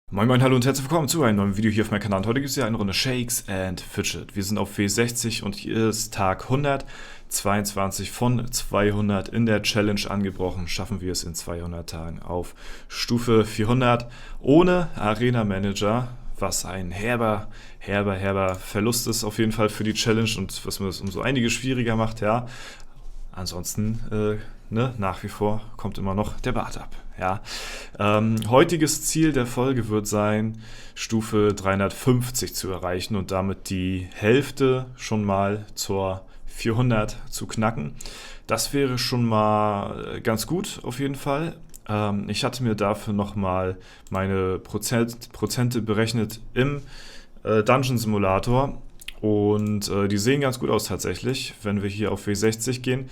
Moin Moin, hallo und herzlich willkommen zu einem neuen Video hier auf meinem Kanal. Und heute gibt es ja eine Runde Shakes and Fidget. Wir sind auf W60 und hier ist Tag 122 von 200 in der Challenge angebrochen. Schaffen wir es in 200 Tagen auf Stufe 400 ohne Arena Manager, was ein herber Verlust ist auf jeden Fall für die Challenge und was mir das umso einiges schwieriger macht, ja. Ansonsten, nach wie vor kommt immer noch der Bart ab. Ja. Heutiges Ziel der Folge wird sein, Stufe 350 zu erreichen und damit die Hälfte schon mal zur 400 zu knacken. Das wäre schon mal ganz gut auf jeden Fall. Ich hatte mir dafür nochmal meine Prozente berechnet im Dungeon Simulator. Und die sehen ganz gut aus tatsächlich, wenn wir hier auf W60 gehen.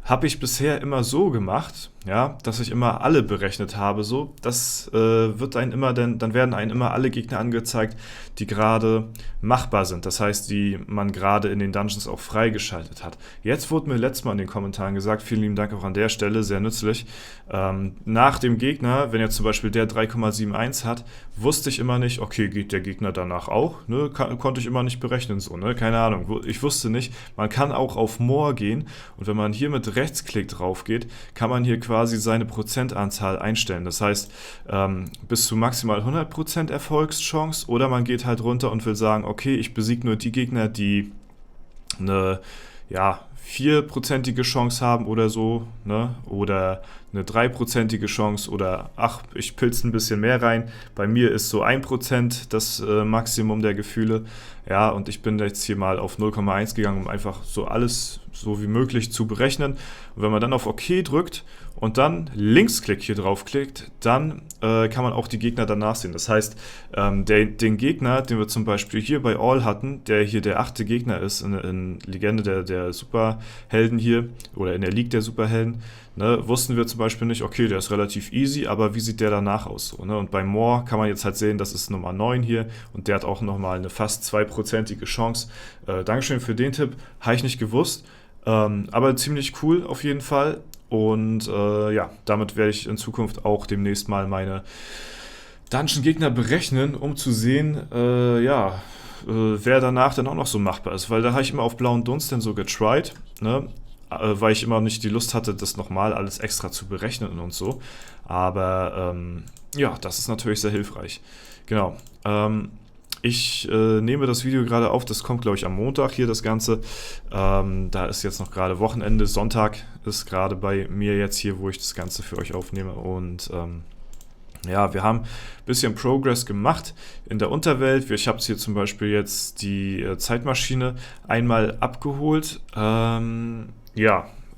Habe ich bisher immer so gemacht, ja, dass ich immer alle berechnet habe. So, das wird einen immer, dann werden einem immer alle Gegner angezeigt, die gerade machbar sind. Das heißt, die man gerade in den Dungeons auch freigeschaltet hat. Jetzt wurde mir letztes Mal in den Kommentaren gesagt, vielen lieben Dank auch an der Stelle, sehr nützlich. Nach dem Gegner, wenn jetzt zum Beispiel der 3,71 hat, wusste ich immer nicht, okay, geht der Gegner danach auch? Ne? Konnte ich immer nicht berechnen, so, ne? Keine Ahnung. Ich wusste nicht, man kann auch auf More gehen und wenn man hier mit Rechtsklick drauf geht, kann man hier quasi seine Prozentanzahl einstellen. Das heißt, bis zu maximal 100% Erfolgschance oder man geht halt runter und will sagen, okay, ich besiege nur die Gegner, die eine 4%ige Chance haben oder so, ne? Oder eine 3%ige Chance oder ich pilze ein bisschen mehr rein. Bei mir ist so 1% das Maximum der Gefühle. Ja, und ich bin jetzt hier mal auf 0,1 gegangen, um einfach so alles so wie möglich zu berechnen. Und wenn man dann auf OK drückt und dann Linksklick hier draufklickt, dann kann man auch die Gegner danach sehen. Das heißt, den Gegner, den wir zum Beispiel hier bei All hatten, der hier der 8. Gegner ist in Legende der Superhelden hier oder in der League der Superhelden, ne, wussten wir zum Beispiel nicht, okay, der ist relativ easy, aber wie sieht der danach aus? So, ne? Und bei More kann man jetzt halt sehen, das ist Nummer 9 hier und der hat auch nochmal eine fast 2%ige Chance. Dankeschön für den Tipp, habe ich nicht gewusst, aber ziemlich cool auf jeden Fall. Und damit werde ich in Zukunft auch demnächst mal meine Dungeon-Gegner berechnen, um zu sehen, wer danach dann auch noch so machbar ist. Weil da habe ich immer auf blauen Dunst dann so getried, ne? Weil ich immer nicht die Lust hatte, das nochmal alles extra zu berechnen und so. Aber das ist natürlich sehr hilfreich. Genau. Ich nehme das Video gerade auf, das kommt, glaube ich, am Montag hier, das Ganze. Da ist jetzt noch gerade Wochenende, Sonntag ist gerade bei mir jetzt hier, wo ich das Ganze für euch aufnehme. Und wir haben ein bisschen Progress gemacht in der Unterwelt. Ich habe hier zum Beispiel jetzt die Zeitmaschine einmal abgeholt.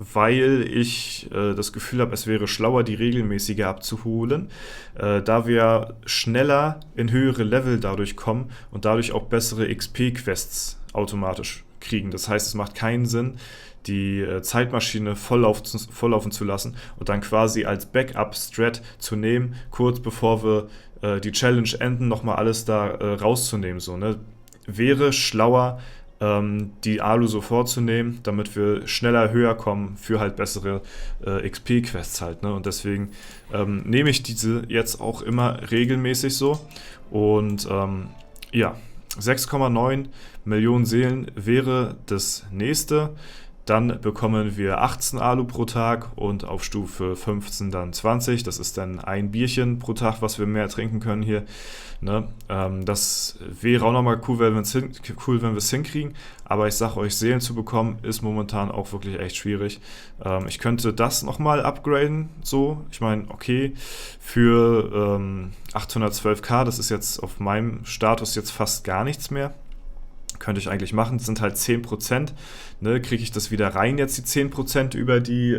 Weil ich das Gefühl habe, es wäre schlauer, die regelmäßiger abzuholen, da wir schneller in höhere Level dadurch kommen und dadurch auch bessere XP-Quests automatisch kriegen. Das heißt, es macht keinen Sinn, die Zeitmaschine volllaufen zu lassen und dann quasi als Backup-Strat zu nehmen, kurz bevor wir die Challenge enden, nochmal alles da rauszunehmen. So, ne? Wäre schlauer, die Alu sofort zu nehmen, damit wir schneller höher kommen für halt bessere XP-Quests halt, ne? Und deswegen nehme ich diese jetzt auch immer regelmäßig so. Und 6,9 Millionen Seelen wäre das nächste. Dann bekommen wir 18 Alu pro Tag und auf Stufe 15 dann 20. Das ist dann ein Bierchen pro Tag, was wir mehr trinken können hier. Ne? Das wäre auch nochmal cool, wenn wir es hinkriegen. Aber ich sage euch, Seelen zu bekommen, ist momentan auch wirklich echt schwierig. Ich könnte das nochmal upgraden. So, ich meine, okay, für 812k, das ist jetzt auf meinem Status jetzt fast gar nichts mehr. Könnte ich eigentlich machen, das sind halt 10%, ne? Kriege ich das wieder rein jetzt, die 10% über die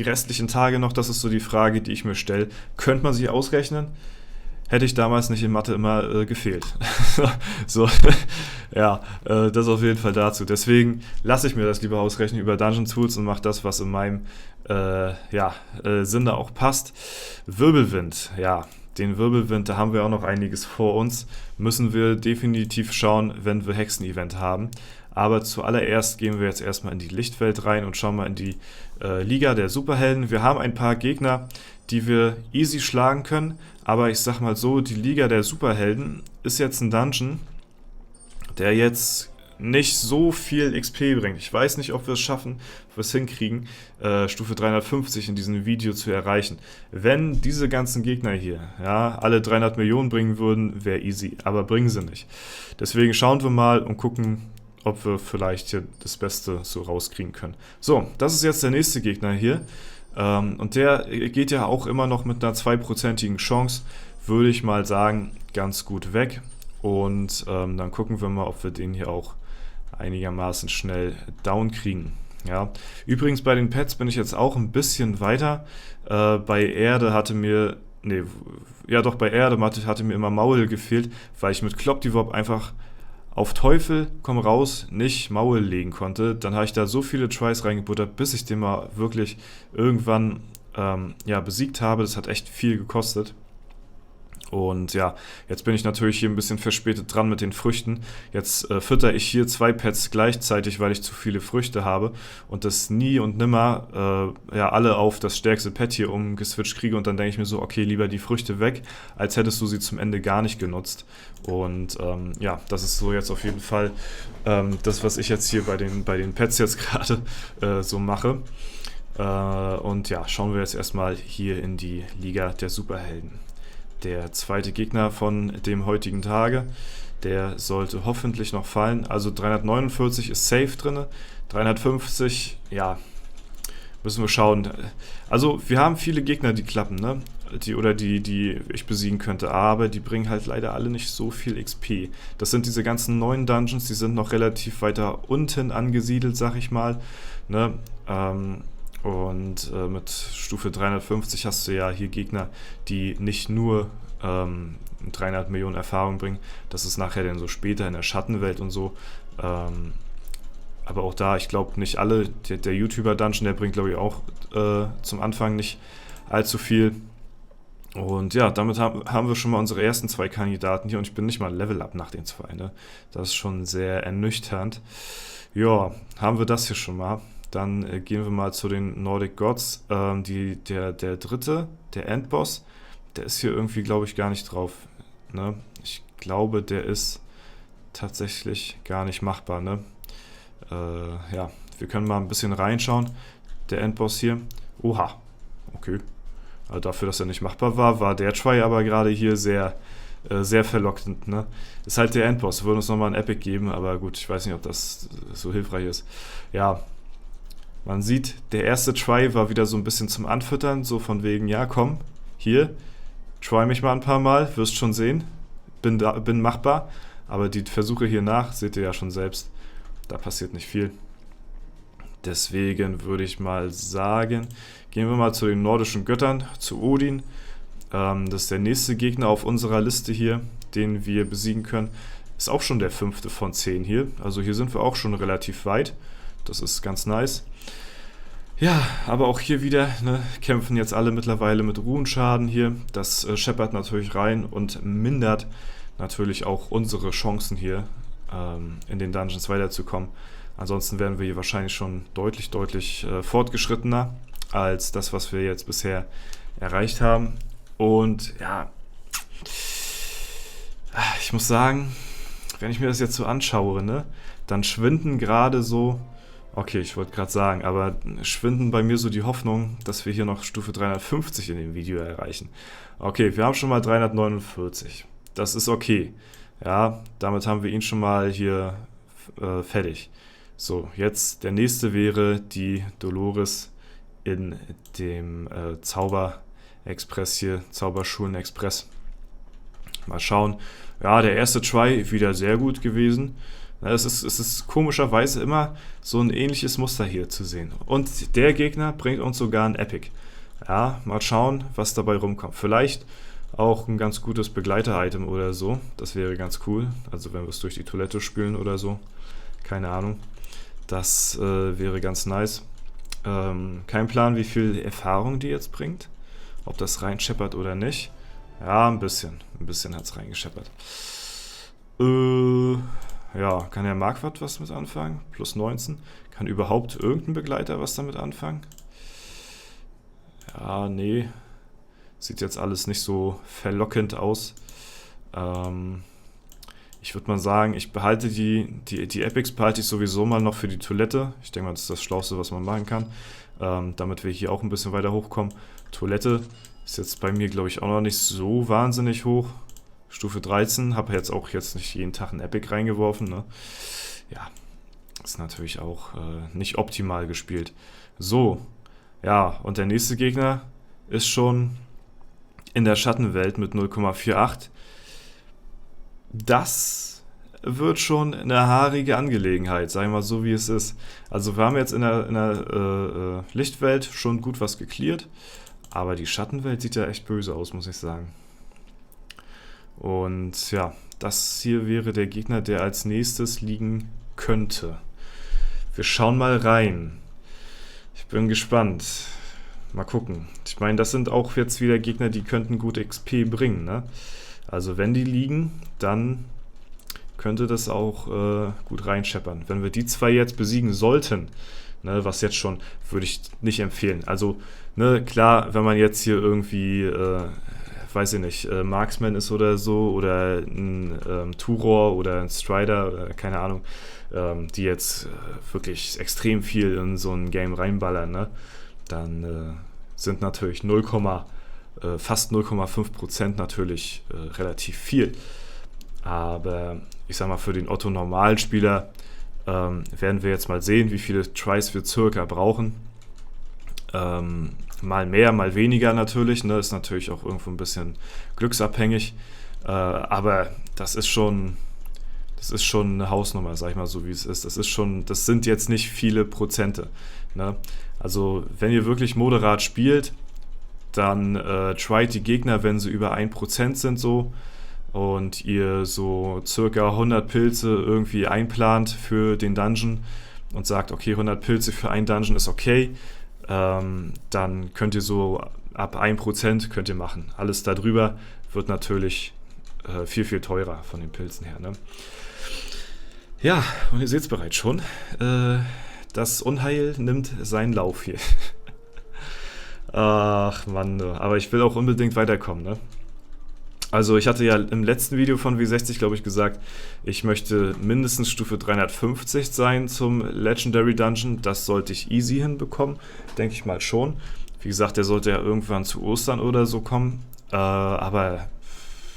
restlichen Tage noch, das ist so die Frage, die ich mir stelle. Könnte man sich ausrechnen? Hätte ich damals nicht in Mathe immer gefehlt. So, das auf jeden Fall dazu. Deswegen lasse ich mir das lieber ausrechnen über Dungeon Tools und mache das, was in meinem Sinne auch passt. Wirbelwind, den Wirbelwind, da haben wir auch noch einiges vor uns. Müssen wir definitiv schauen, wenn wir Hexen-Event haben. Aber zuallererst gehen wir jetzt erstmal in die Lichtwelt rein und schauen mal in die Liga der Superhelden. Wir haben ein paar Gegner, die wir easy schlagen können, aber ich sag mal so, die Liga der Superhelden ist jetzt ein Dungeon, der jetzt nicht so viel XP bringt. Ich weiß nicht, ob wir es schaffen, ob wir es hinkriegen, Stufe 350 in diesem Video zu erreichen. Wenn diese ganzen Gegner hier, ja, alle 300 Millionen bringen würden, wäre easy, aber bringen sie nicht. Deswegen schauen wir mal und gucken, ob wir vielleicht hier das Beste so rauskriegen können. So, das ist jetzt der nächste Gegner hier. Und der geht ja auch immer noch mit einer 2%igen Chance, würde ich mal sagen, ganz gut weg. Und dann gucken wir mal, ob wir den hier auch einigermaßen schnell down kriegen. Ja. Übrigens bei den Pets bin ich jetzt auch ein bisschen weiter. Bei Erde hatte mir, bei Erde hatte mir immer Maul gefehlt, weil ich mit Klopdiwop einfach auf Teufel komm raus nicht Maul legen konnte. Dann habe ich da so viele Tries reingebuttert, bis ich den mal wirklich irgendwann besiegt habe. Das hat echt viel gekostet. Und ja, jetzt bin ich natürlich hier ein bisschen verspätet dran mit den Früchten. Jetzt fütter ich hier 2 Pets gleichzeitig, weil ich zu viele Früchte habe und das nie und nimmer alle auf das stärkste Pet hier umgeswitcht kriege. Und dann denke ich mir so, okay, lieber die Früchte weg, als hättest du sie zum Ende gar nicht genutzt. Und das ist so jetzt auf jeden Fall das, was ich jetzt hier bei den Pets jetzt gerade so mache. Und ja, schauen wir jetzt erstmal hier in die Liga der Superhelden. Der zweite Gegner von dem heutigen Tage, der sollte hoffentlich noch fallen. Also 349 ist safe drin, 350, ja, müssen wir schauen. Also wir haben viele Gegner, die klappen, ne? Die ich besiegen könnte, aber die bringen halt leider alle nicht so viel XP. Das sind diese ganzen neuen Dungeons, die sind noch relativ weiter unten angesiedelt, sag ich mal, ne? Und mit Stufe 350 hast du ja hier Gegner, die nicht nur 300 Millionen Erfahrung bringen. Das ist nachher dann so später in der Schattenwelt und so. Aber auch da, ich glaube nicht alle. Der YouTuber-Dungeon, der bringt glaube ich auch zum Anfang nicht allzu viel. Und ja, damit haben wir schon mal unsere ersten 2 Kandidaten hier und ich bin nicht mal Level-Up nach den 2. Ne? Das ist schon sehr ernüchternd. Ja, haben wir das hier schon mal. Dann gehen wir mal zu den Nordic Gods. Der dritte, der Endboss, der ist hier irgendwie, glaube ich, gar nicht drauf. Ne? Ich glaube, der ist tatsächlich gar nicht machbar. Ne? Wir können mal ein bisschen reinschauen. Der Endboss hier. Oha, okay. Also dafür, dass er nicht machbar war, war der Try aber gerade hier sehr verlockend. Ne? Ist halt der Endboss. Würde uns nochmal ein Epic geben, aber gut, ich weiß nicht, ob das so hilfreich ist. Ja. Man sieht, der erste Try war wieder so ein bisschen zum Anfüttern, so von wegen, ja komm, hier, try mich mal ein paar Mal, wirst schon sehen, bin machbar, aber die Versuche hier nach, seht ihr ja schon selbst, da passiert nicht viel. Deswegen würde ich mal sagen, gehen wir mal zu den nordischen Göttern, zu Odin. Das ist der nächste Gegner auf unserer Liste hier, den wir besiegen können. Ist auch schon der 5. von 10 hier, also hier sind wir auch schon relativ weit. Das ist ganz nice. Ja, aber auch hier wieder, ne, kämpfen jetzt alle mittlerweile mit Runenschaden hier. Das scheppert natürlich rein und mindert natürlich auch unsere Chancen hier in den Dungeons weiterzukommen. Ansonsten wären wir hier wahrscheinlich schon deutlich fortgeschrittener als das, was wir jetzt bisher erreicht haben. Und ja, ich muss sagen, wenn ich mir das jetzt so anschaue, ne, dann schwinden gerade so... Okay, ich wollte gerade sagen, aber schwinden bei mir so die Hoffnung, dass wir hier noch Stufe 350 in dem Video erreichen. Okay, wir haben schon mal 349. Das ist okay. Ja, damit haben wir ihn schon mal hier fertig. So, jetzt der nächste wäre die Dolores in dem Zauber-Express hier, Zauberschulen-Express. Mal schauen. Ja, der erste Try wieder sehr gut gewesen. Es ist komischerweise immer so ein ähnliches Muster hier zu sehen. Und der Gegner bringt uns sogar ein Epic. Ja, mal schauen, was dabei rumkommt. Vielleicht auch ein ganz gutes Begleiter-Item oder so. Das wäre ganz cool. Also wenn wir es durch die Toilette spülen oder so. Keine Ahnung. Das wäre ganz nice. Kein Plan, wie viel Erfahrung die jetzt bringt. Ob das reinscheppert oder nicht. Ja, ein bisschen. Ein bisschen hat es reingescheppert. Ja, kann der Marquardt was mit anfangen? Plus 19. Kann überhaupt irgendein Begleiter was damit anfangen? Ja, nee. Sieht jetzt alles nicht so verlockend aus. Ich würde mal sagen, ich behalte die Epics behalte ich sowieso mal noch für die Toilette. Ich denke mal, das ist das Schlauste, was man machen kann. Damit wir hier auch ein bisschen weiter hochkommen. Toilette ist jetzt bei mir, glaube ich, auch noch nicht so wahnsinnig hoch. Stufe 13, habe jetzt auch nicht jeden Tag ein Epic reingeworfen. Ne? Ja, ist natürlich auch nicht optimal gespielt. So, ja, und der nächste Gegner ist schon in der Schattenwelt mit 0,48. Das wird schon eine haarige Angelegenheit, sagen wir mal so, wie es ist. Also wir haben jetzt in der Lichtwelt schon gut was geklärt, aber die Schattenwelt sieht ja echt böse aus, muss ich sagen. Und ja, das hier wäre der Gegner, der als nächstes liegen könnte. Wir schauen mal rein. Ich bin gespannt. Mal gucken. Ich meine, das sind auch jetzt wieder Gegner, die könnten gut XP bringen, ne? Also wenn die liegen, dann könnte das auch gut reinscheppern. Wenn wir die zwei jetzt besiegen sollten, ne, was jetzt schon, würde ich nicht empfehlen. Also, ne, klar, wenn man jetzt hier irgendwie, weiß ich nicht, Marksman ist oder so, oder ein Turor oder ein Strider, oder keine Ahnung, die jetzt wirklich extrem viel in so ein Game reinballern, ne, dann sind natürlich fast 0,5% natürlich relativ viel. Aber ich sag mal, für den Otto-Normalspieler werden wir jetzt mal sehen, wie viele Tries wir circa brauchen. Mal mehr, mal weniger natürlich, ne? Ist natürlich auch irgendwo ein bisschen glücksabhängig. Aber das ist schon eine Hausnummer, sag ich mal so, wie es ist. Das sind jetzt nicht viele Prozente. Ne? Also, wenn ihr wirklich moderat spielt, dann tryt die Gegner, wenn sie über 1% sind so und ihr so circa 100 Pilze irgendwie einplant für den Dungeon und sagt, okay, 100 Pilze für einen Dungeon ist okay, dann könnt ihr so ab 1% könnt ihr machen. Alles darüber wird natürlich viel, viel teurer von den Pilzen her. Ne? Ja, und ihr seht es bereits schon, das Unheil nimmt seinen Lauf hier. Ach Mann, aber ich will auch unbedingt weiterkommen, ne? Also ich hatte ja im letzten Video von W60, glaube ich, gesagt, ich möchte mindestens Stufe 350 sein zum Legendary Dungeon. Das sollte ich easy hinbekommen, denke ich mal schon. Wie gesagt, der sollte ja irgendwann zu Ostern oder so kommen. Aber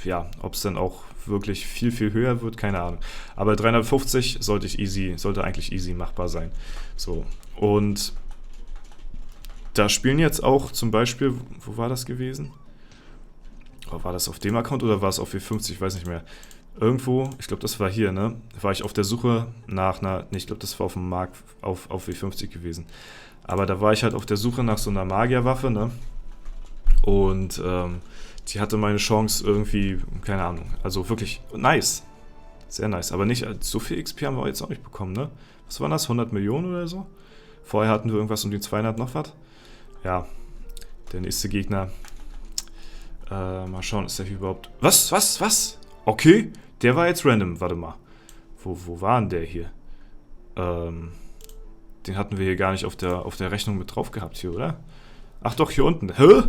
ja, ob es dann auch wirklich viel, viel höher wird, keine Ahnung. Aber 350 sollte eigentlich easy machbar sein. So, und da spielen jetzt auch zum Beispiel, wo war das gewesen? Oh, war das auf dem Account oder war es auf W50? Ich weiß nicht mehr. Irgendwo, ich glaube, das war hier, ne? War ich auf der Suche nach einer, ich glaube, das war auf dem Markt auf W50 gewesen. Aber da war ich halt auf der Suche nach so einer Magierwaffe, ne? Und die hatte meine Chance irgendwie, keine Ahnung. Also wirklich nice. Sehr nice. Aber nicht, so viel XP haben wir jetzt auch nicht bekommen, ne? Was waren das? 100 Millionen oder so? Vorher hatten wir irgendwas um die 200 noch was. Ja, der nächste Gegner. Mal schauen, ist der hier überhaupt... Was? Okay, der war jetzt random. Warte mal. Wo war denn der hier? Den hatten wir hier gar nicht auf der Rechnung mit drauf gehabt hier, oder? Ach doch, hier unten. Hä?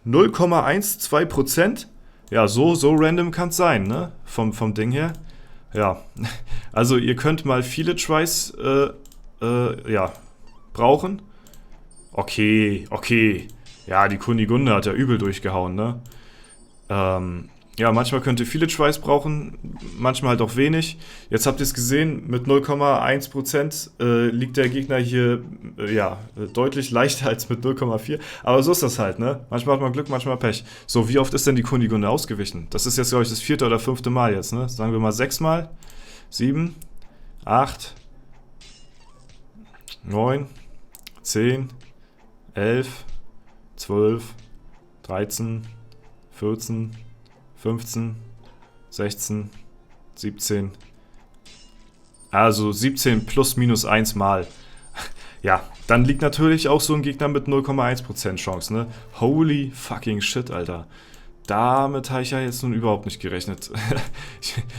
0,12%? Ja, so random kann es sein, ne? Vom Ding her. Ja, also ihr könnt mal viele Tries ja, brauchen. Okay. Ja, die Kunigunde hat ja übel durchgehauen, ne? Ja, manchmal könnt ihr viele Tries brauchen, manchmal halt auch wenig. Jetzt habt ihr es gesehen, mit 0,1% liegt der Gegner hier ja, deutlich leichter als mit 0,4. Aber so ist das halt, ne? Manchmal hat man Glück, manchmal Pech. So, wie oft ist denn die Kunigunde ausgewichen? Das ist jetzt, glaube ich, das 4. oder 5. Mal jetzt, ne? Sagen wir mal 6 Mal. 7, 8, 9, 10, 11, 12, 13, 14, 15, 16, 17. Also 17 plus minus 1 Mal. Ja, dann liegt natürlich auch so ein Gegner mit 0,1% Chance, ne? Holy fucking shit, Alter. damit habe ich ja jetzt nun überhaupt nicht gerechnet.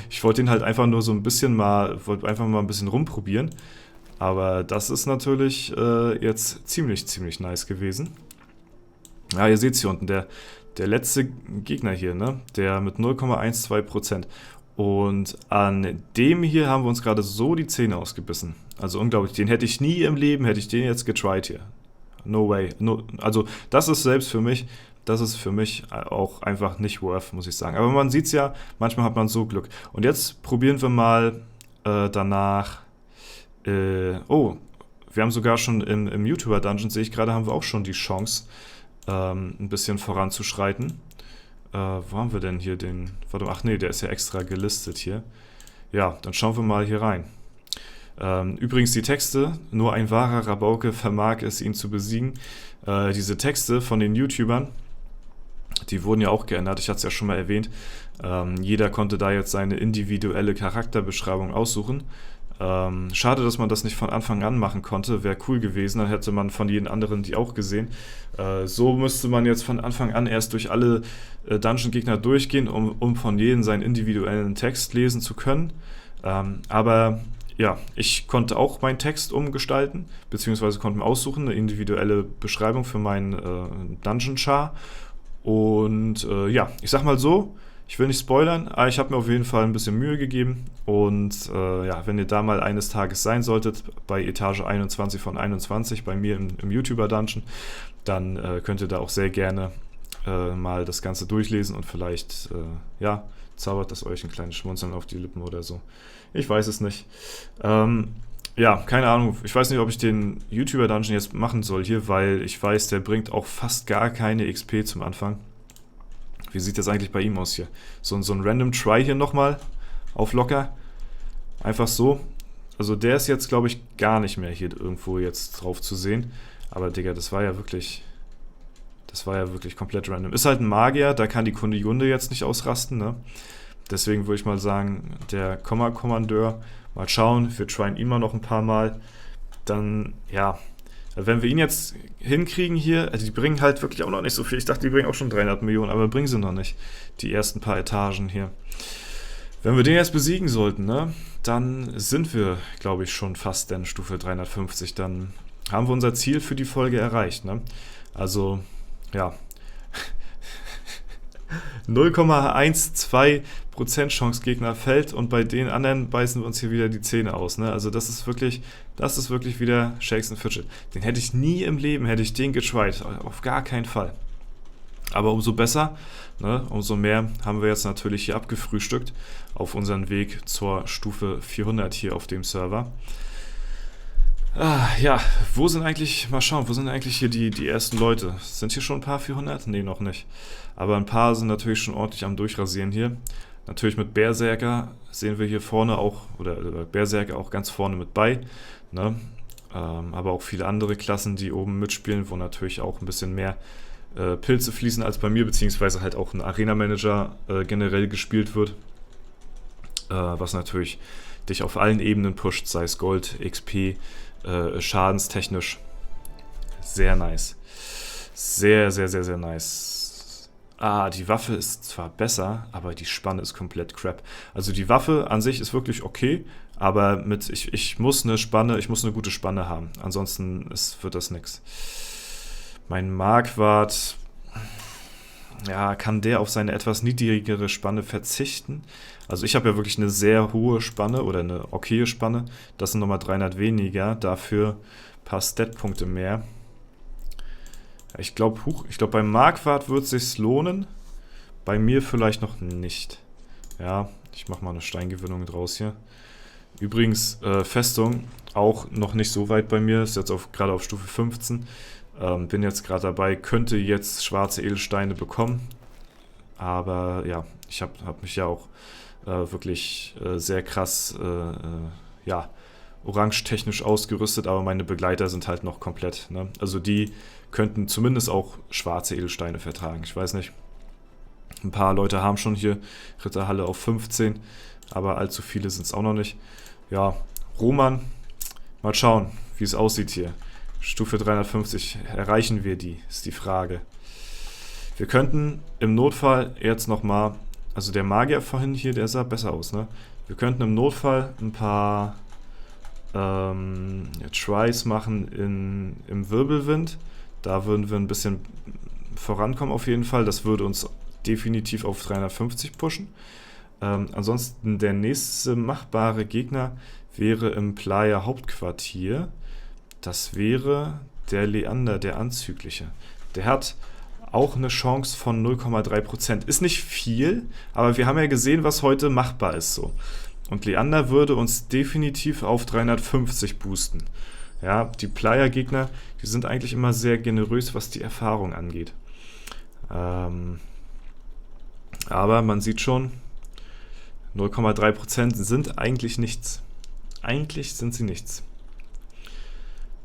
Ich wollte ihn halt einfach nur so ein bisschen wollte einfach mal ein bisschen rumprobieren. Aber das ist natürlich jetzt ziemlich nice gewesen. Ja, ihr seht es hier unten, der letzte Gegner hier, ne? Der mit 0,12%. Und an dem hier haben wir uns gerade so die Zähne ausgebissen. Also unglaublich, den hätte ich nie im Leben, hätte ich den jetzt getried hier. No way. No, also das ist selbst für mich, das ist für mich auch einfach nicht worth, muss ich sagen. Aber man sieht es ja, manchmal hat man so Glück. Und jetzt probieren wir mal danach. Oh, wir haben sogar schon im YouTuber-Dungeon, sehe ich gerade, haben wir auch schon die Chance, ein bisschen voranzuschreiten. Wo haben wir denn hier den... Warte, ach nee, der ist ja extra gelistet hier. Ja, dann schauen wir mal hier rein. Übrigens die Texte, nur ein wahrer Rabauke vermag es, ihn zu besiegen. Diese Texte von den YouTubern, die wurden ja auch geändert, ich hatte es ja schon mal erwähnt. Jeder konnte da jetzt seine individuelle Charakterbeschreibung aussuchen. Schade, dass man das nicht von Anfang an machen konnte, wäre cool gewesen, dann hätte man von jedem anderen die auch gesehen. So müsste man jetzt von Anfang an erst durch alle Dungeon-Gegner durchgehen, um von jedem seinen individuellen Text lesen zu können. Aber ja, ich konnte auch meinen Text umgestalten, beziehungsweise konnte mir aussuchen, eine individuelle Beschreibung für meinen Dungeon-Char. Und ja, ich sag mal so, ich will nicht spoilern, aber ich habe mir auf jeden Fall ein bisschen Mühe gegeben. Und ja, wenn ihr da mal eines Tages sein solltet, bei Etage 21 von 21, bei mir im YouTuber-Dungeon, dann könnt ihr da auch sehr gerne mal das Ganze durchlesen und vielleicht, ja, zaubert das euch ein kleines Schmunzeln auf die Lippen oder so. Ich weiß es nicht. Ja, keine Ahnung. Ich weiß nicht, ob ich den YouTuber-Dungeon jetzt machen soll hier, weil ich weiß, der bringt auch fast gar keine XP zum Anfang. Wie sieht das eigentlich bei ihm aus hier? So ein Random Try hier nochmal auf locker. Einfach so. Also der ist jetzt, glaube ich, gar nicht mehr hier irgendwo jetzt drauf zu sehen. Aber Digga, das war ja wirklich komplett random. Ist halt ein Magier, da kann die Kunigunde jetzt nicht ausrasten, ne? Deswegen würde ich mal sagen, der Komma-Kommandeur, mal schauen, wir tryen ihn mal noch ein paar Mal. Dann, ja, wenn wir ihn jetzt hinkriegen hier, also die bringen halt wirklich auch noch nicht so viel. Ich dachte, die bringen auch schon 300 Millionen, aber bringen sie noch nicht, die ersten paar Etagen hier. Wenn wir den jetzt besiegen sollten, ne, dann sind wir, glaube ich, schon fast in Stufe 350. Dann haben wir unser Ziel für die Folge erreicht, ne? Also, ja, 0,12% Chance Gegner fällt und bei den anderen beißen wir uns hier wieder die Zähne aus, ne? Also das ist wirklich wieder Shakes and Fidget. Den hätte ich nie im Leben, hätte ich den getried, auf gar keinen Fall. Aber umso besser, ne? Umso mehr haben wir jetzt natürlich hier abgefrühstückt auf unseren Weg zur Stufe 400 hier auf dem Server. Ja, wo sind eigentlich hier die ersten Leute? Sind hier schon ein paar 400? Nee, noch nicht. Aber ein paar sind natürlich schon ordentlich am Durchrasieren hier. Natürlich mit Berserker sehen wir hier vorne auch, oder Berserker auch ganz vorne mit bei, ne? Aber auch viele andere Klassen, die oben mitspielen, wo natürlich auch ein bisschen mehr Pilze fließen als bei mir, beziehungsweise halt auch ein Arena-Manager generell gespielt wird. Was natürlich dich auf allen Ebenen pusht, sei es Gold, XP, schadenstechnisch. Sehr nice. Sehr nice. Die Waffe ist zwar besser, aber die Spanne ist komplett crap. Also die Waffe an sich ist wirklich okay, aber ich muss eine gute Spanne haben. Ansonsten wird das nix. Mein Marquardt, ja, kann der auf seine etwas niedrigere Spanne verzichten? Also ich habe ja wirklich eine sehr hohe Spanne oder eine okaye Spanne. Das sind nochmal 300 weniger, dafür ein paar Stat-Punkte mehr. Ich glaube, beim Marquardt wird es sich lohnen. Bei mir vielleicht noch nicht. Ja, ich mache mal eine Steingewinnung draus hier. Übrigens, Festung auch noch nicht so weit bei mir. Ist jetzt gerade auf Stufe 15. Bin jetzt gerade dabei, könnte jetzt schwarze Edelsteine bekommen. Aber ja, ich hab mich ja auch wirklich sehr krass ja, orange-technisch ausgerüstet, aber meine Begleiter sind halt noch komplett, ne? Also die könnten zumindest auch schwarze Edelsteine vertragen. Ich weiß nicht. Ein paar Leute haben schon hier Ritterhalle auf 15, aber allzu viele sind es auch noch nicht. Ja, Roman, mal schauen, wie es aussieht hier. Stufe 350, erreichen wir die, ist die Frage. Wir könnten im Notfall jetzt nochmal, also der Magier vorhin hier, der sah besser aus, ne? Wir könnten im Notfall ein paar Tries machen im Wirbelwind. Da würden wir ein bisschen vorankommen auf jeden Fall. Das würde uns definitiv auf 350 pushen. Ansonsten der nächste machbare Gegner wäre im Playa Hauptquartier. Das wäre der Leander, der Anzügliche. Der hat auch eine Chance von 0,3%. Ist nicht viel, aber wir haben ja gesehen, was heute machbar ist so. Und Leander würde uns definitiv auf 350 boosten. Ja, die Playa-Gegner, die sind eigentlich immer sehr generös, was die Erfahrung angeht. Aber man sieht schon, 0,3% sind eigentlich nichts. Eigentlich sind sie nichts.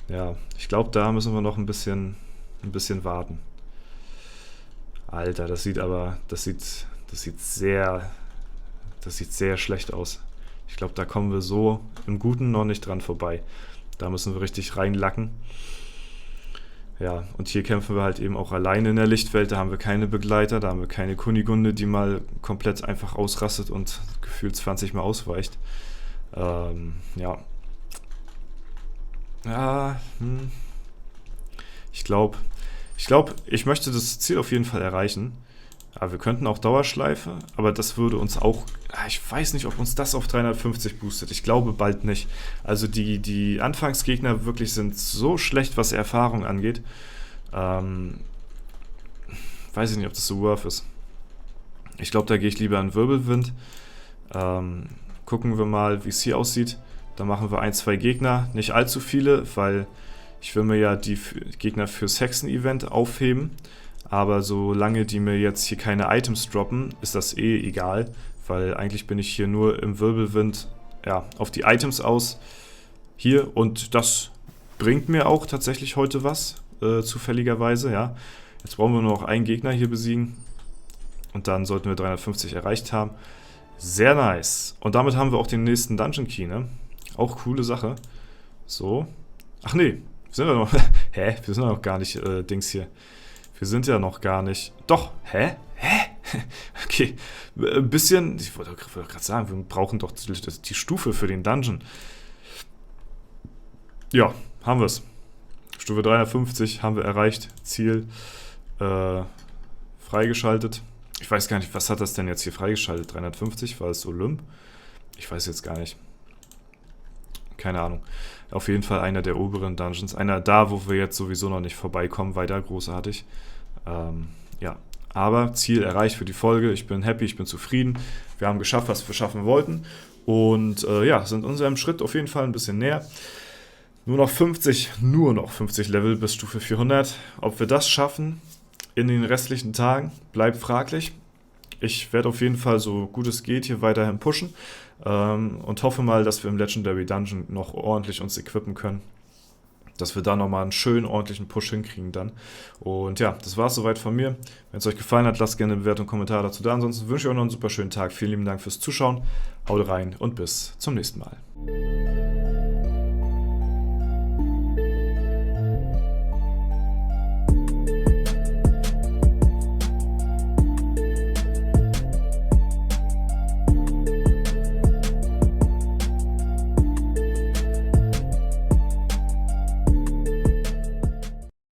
Ja, ich glaube, da müssen wir noch ein bisschen warten. Alter, das sieht sehr schlecht aus. Ich glaube, da kommen wir so im Guten noch nicht dran vorbei. Da müssen wir richtig reinlacken. Ja, und hier kämpfen wir halt eben auch alleine in der Lichtwelt. Da haben wir keine Begleiter, da haben wir keine Kunigunde, die mal komplett einfach ausrastet und gefühlt 20 Mal ausweicht. Ja. Ja, Ich glaube, ich möchte das Ziel auf jeden Fall erreichen. Aber wir könnten auch Dauerschleife, aber das würde uns auch, ich weiß nicht, ob uns das auf 350 boostet. Ich glaube bald nicht. Also die Anfangsgegner wirklich sind so schlecht, was Erfahrung angeht. Weiß ich nicht, ob das so worth ist. Ich glaube, da gehe ich lieber in Wirbelwind. Gucken wir mal, wie es hier aussieht. Da machen wir 1, 2 Gegner, nicht allzu viele, weil ich will mir ja die Gegner fürs Hexen-Event aufheben. Aber solange die mir jetzt hier keine Items droppen, ist das eh egal, weil eigentlich bin ich hier nur im Wirbelwind auf die Items aus. Hier, und das bringt mir auch tatsächlich heute was, zufälligerweise, ja. Jetzt brauchen wir nur noch einen Gegner hier besiegen und dann sollten wir 350 erreicht haben. Sehr nice. Und damit haben wir auch den nächsten Dungeon Key, ne? Auch coole Sache. So. Ach nee, sind wir noch. Wir sind ja noch gar nicht Dings hier. Wir sind ja noch gar nicht. Doch, Okay, ein bisschen. Ich wollte gerade sagen, wir brauchen doch die Stufe für den Dungeon. Ja, haben wir es. Stufe 350 haben wir erreicht. Ziel freigeschaltet. Ich weiß gar nicht, was hat das denn jetzt hier freigeschaltet? 350? War es Olymp? Ich weiß jetzt gar nicht. Keine Ahnung. Auf jeden Fall einer der oberen Dungeons. Einer da, wo wir jetzt sowieso noch nicht vorbeikommen. Weiter großartig. Ja. Aber Ziel erreicht für die Folge. Ich bin happy, ich bin zufrieden. Wir haben geschafft, was wir schaffen wollten. Und sind unserem Schritt auf jeden Fall ein bisschen näher. Nur noch 50 Level bis Stufe 400. Ob wir das schaffen in den restlichen Tagen, bleibt fraglich. Ich werde auf jeden Fall so gut es geht hier weiterhin pushen und hoffe mal, dass wir im Legendary Dungeon noch ordentlich uns equippen können. Dass wir da nochmal einen schönen, ordentlichen Push hinkriegen dann. Und ja, das war es soweit von mir. Wenn es euch gefallen hat, lasst gerne eine Bewertung und Kommentar dazu da. Ansonsten wünsche ich euch noch einen super schönen Tag. Vielen lieben Dank fürs Zuschauen. Haut rein und bis zum nächsten Mal.